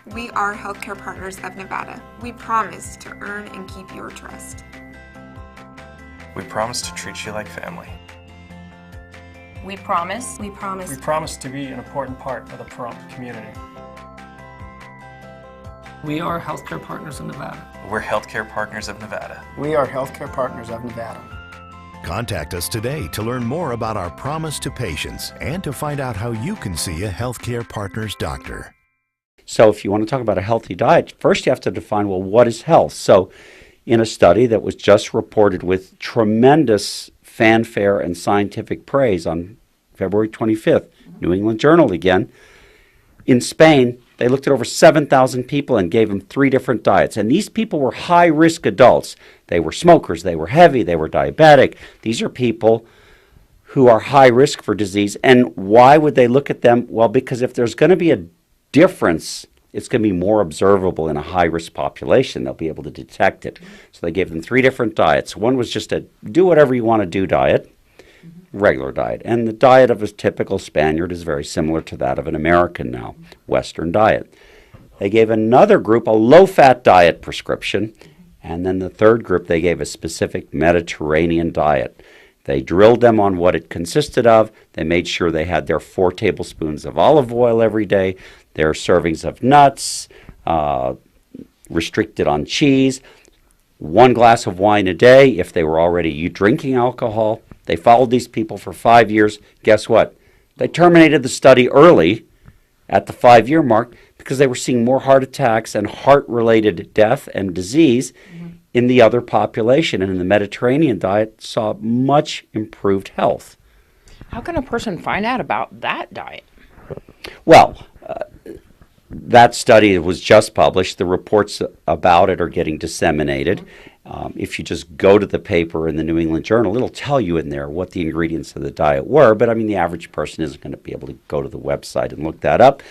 We are Healthcare Partners of Nevada. We promise to earn and keep your trust. We promise to treat you like family. We promise. We promise. We promise to be an important part of the Pahrump community. We are Healthcare Partners of Nevada. We're Healthcare Partners of Nevada. We are Healthcare Partners of Nevada. Contact us today to learn more about our promise to patients and to find out how you can see a Healthcare Partners doctor. So if you want to talk about a healthy diet, first you have to define, well, what is health? So in a study that was just reported with tremendous fanfare and scientific praise on February 25th, New England Journal again, in Spain, they looked at over 7,000 people and gave them 3 different diets. And these people were high-risk adults. They were smokers, they were heavy, they were diabetic. These are people who are high risk for disease. And why would they look at them? Well, because if there's going to be a difference, it's going to be more observable in a high-risk population. They'll be able to detect it. So they gave them 3 different diets. One was just a do whatever you want to do diet, regular diet. And the diet of a typical Spaniard is very similar to that of an American now, Western diet. They gave another group a low-fat diet prescription, and then the third group they gave a specific Mediterranean diet. They drilled them on what it consisted of. They made sure they had their 4 tablespoons of olive oil every day, their servings of nuts, restricted on cheese, 1 glass of wine a day if they were already drinking alcohol. They followed these people for 5 years. Guess what? They terminated the study early at the 5-year mark because they were seeing more heart attacks and heart-related death and disease in the other population. And in the Mediterranean diet, saw much improved health. How can a person find out about that diet? Well, that study was just published. The reports about it are getting disseminated. If you just go to the paper in the New England Journal, it'll tell you in there what the ingredients of the diet were. But, I mean, the average person isn't going to be able to go to the website and look that up.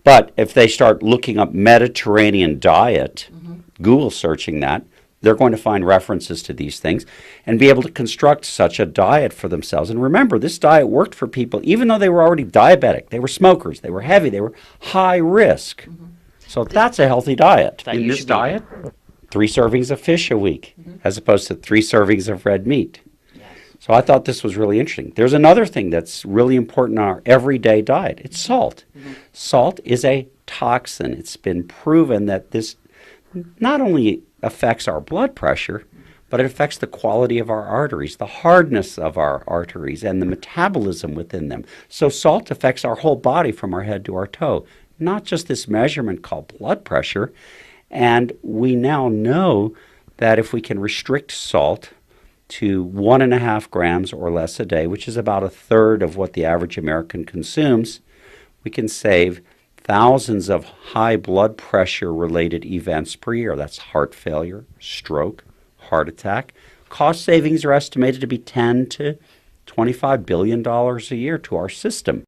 But if they start looking up Mediterranean diet, Google searching that, they're going to find references to these things and be able to construct such a diet for themselves. And remember, this diet worked for people even though they were already diabetic. They were smokers. They were heavy. They were high risk. So that's a healthy diet. In this diet, 3 servings of fish a week as opposed to 3 servings of red meat. So I thought this was really interesting. There's another thing that's really important in our everyday diet. It's salt. Salt is a toxin. It's been proven that this not only affects our blood pressure, but it affects the quality of our arteries, the hardness of our arteries, and the metabolism within them. So salt affects our whole body from our head to our toe, not just this measurement called blood pressure. And we now know that if we can restrict salt to 1.5 grams or less a day, which is about 1/3 of what the average American consumes, we can save thousands of high blood pressure related events per year. That's heart failure, stroke, heart attack. Cost savings are estimated to be $10 to $25 billion a year to our system.